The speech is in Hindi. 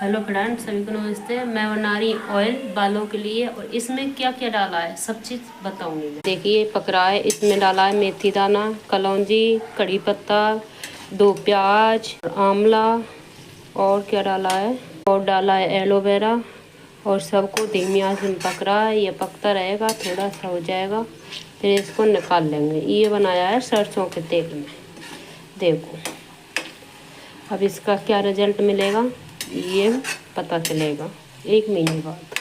हेलो फ्रेंड्स, सभी को नमस्ते। मैं बना रही ऑयल बालों के लिए और इसमें क्या क्या डाला है सब चीज़ बताऊंगी मैं। देखिए पक रहा है। इसमें डाला है मेथी दाना, कलौंजी, कड़ी पत्ता, 2 प्याज, आंवला और क्या डाला है, और डाला है एलोवेरा। और सबको धीमी आंच में पक रहा है। ये पकता रहेगा, थोड़ा सा हो जाएगा फिर इसको निकाल लेंगे। ये बनाया है सरसों के तेल में। देखो अब इसका क्या रिजल्ट मिलेगा ये पता चलेगा 1 महीने बाद।